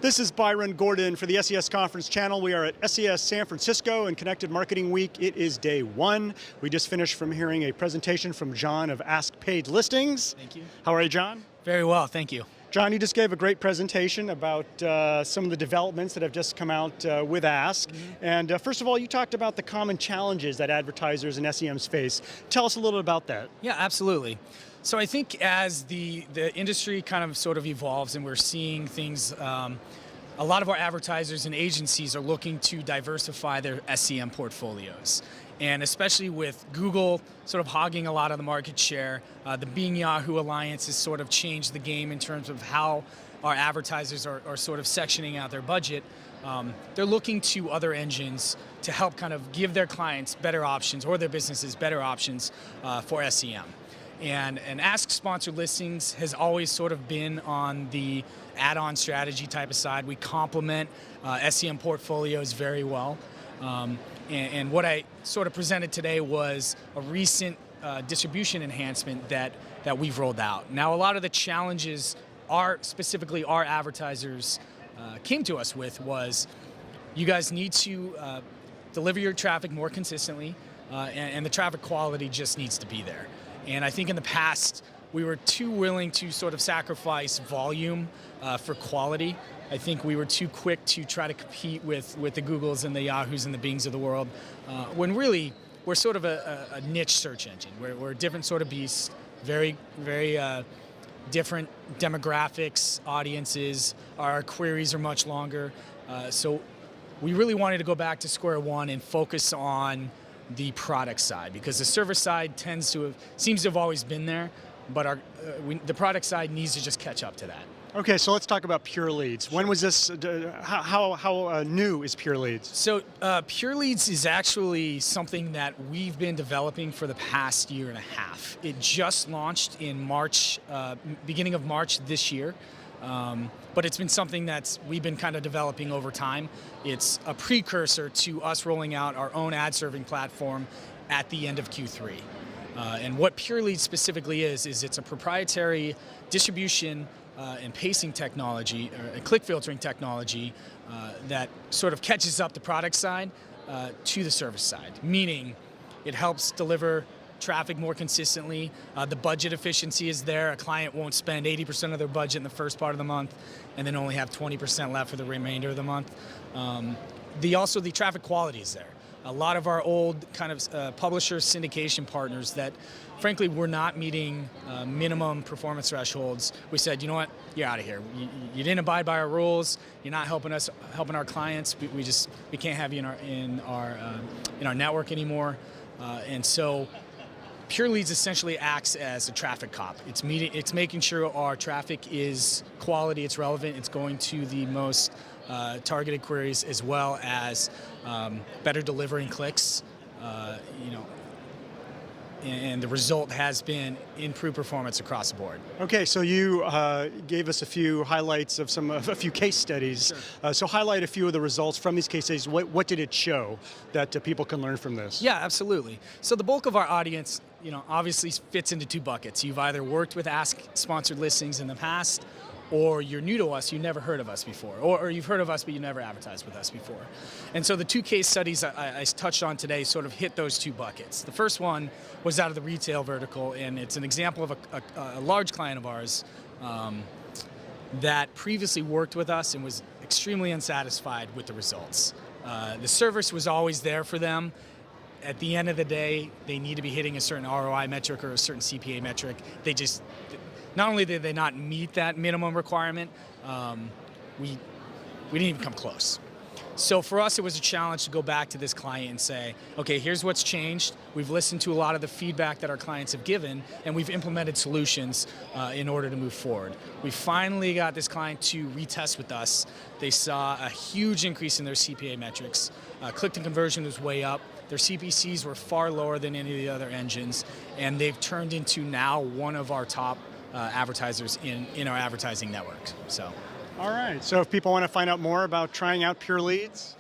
This is Byron Gordon for the SES Conference Channel. We are at SES San Francisco and Connected Marketing Week. It is day one. We just finished from hearing a presentation from John of Ask Paid Listings. Thank you. How are you, John? Very well, thank you. John, you just gave a great presentation about some of the developments that have just come out with Ask. And first of all, you talked about the common challenges that advertisers and SEMs face. Tell us a little bit about that. Yeah, absolutely. So I think as the industry kind of sort of evolves and we're seeing things, a lot of our advertisers and agencies are looking to diversify their SEM portfolios. And especially with Google sort of hogging a lot of the market share, the Bing Yahoo alliance has sort of changed the game in terms of how our advertisers are sort of sectioning out their budget. They're looking to other engines to help kind of give their clients better options or their businesses better options for SEM. And Ask Sponsored Listings has always sort of been on the add-on strategy type of side. We complement SEM portfolios very well. And what I sort of presented today was a recent distribution enhancement that we've rolled out. Now, a lot of the challenges specifically our advertisers came to us with was, you guys need to deliver your traffic more consistently, and the traffic quality just needs to be there. And I think in the past, we were too willing to sort of sacrifice volume for quality. I think we were too quick to try to compete with the Googles and the Yahoos and the Bings of the world, when really we're sort of a niche search engine. We're a different sort of beast, very, very different demographics, audiences. Our queries are much longer. So we really wanted to go back to square one and focus on the product side, because the service side seems to have always been there, but the product side needs to just catch up to that. Okay, so let's talk about Pure Leads. When was this, how new is Pure Leads? So Pure Leads is actually something that we've been developing for the past year and a half. It just launched in March, beginning of March this year. But it's been something we've been kind of developing over time. It's a precursor to us rolling out our own ad serving platform at the end of Q3. And what Pure Leads specifically is it's a proprietary distribution and pacing technology, or click filtering technology that sort of catches up the product side to the service side, meaning it helps deliver traffic more consistently. The budget efficiency is there. A client won't spend 80% of their budget in the first part of the month and then only have 20% left for the remainder of the month. Also, the traffic quality is there. A lot of our old kind of publisher syndication partners that frankly were not meeting minimum performance thresholds, we said, you know what, you're out of here. You didn't abide by our rules. You're not helping our clients. We can't have you in our network anymore. And so Pure Leads essentially acts as a traffic cop. It's making sure our traffic is quality, it's relevant, it's going to the most targeted queries, as well as better delivering clicks. And the result has been improved performance across the board. Okay, so you gave us a few highlights of a few case studies. Sure. So highlight a few of the results from these case studies. What did it show that people can learn from this? Yeah, absolutely. So the bulk of our audience, obviously fits into two buckets. You've either worked with Ask Sponsored Listings in the past, or you're new to us, you never heard of us before, or you've heard of us but you never advertised with us before. And so the two case studies I touched on today sort of hit those two buckets. The first one was out of the retail vertical, and it's an example of a large client of ours that previously worked with us and was extremely unsatisfied with the results. The service was always there for them. At the end of the day, they need to be hitting a certain ROI metric or a certain CPA metric. Not only did they not meet that minimum requirement, we didn't even come close. So for us, it was a challenge to go back to this client and say, okay, here's what's changed. We've listened to a lot of the feedback that our clients have given, and we've implemented solutions in order to move forward. We finally got this client to retest with us. They saw a huge increase in their CPA metrics. Click-to-conversion was way up. Their CPCs were far lower than any of the other engines, and they've turned into now one of our top advertisers in our advertising network. So, all right. So if people want to find out more about trying out Pure Leads,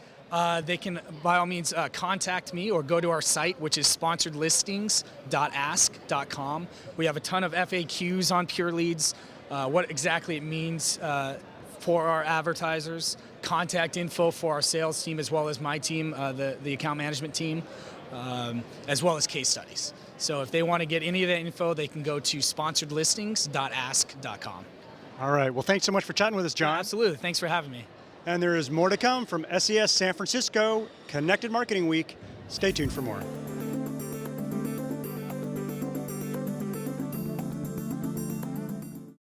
they can, by all means, contact me or go to our site, which is sponsoredlistings.ask.com. We have a ton of FAQs on Pure Leads, what exactly it means for our advertisers, contact info for our sales team as well as my team, the account management team, as well as case studies. So if they want to get any of that info, they can go to sponsoredlistings.ask.com. All right. Well, thanks so much for chatting with us, John. Yeah, absolutely. Thanks for having me. And there is more to come from SES San Francisco Connected Marketing Week. Stay tuned for more.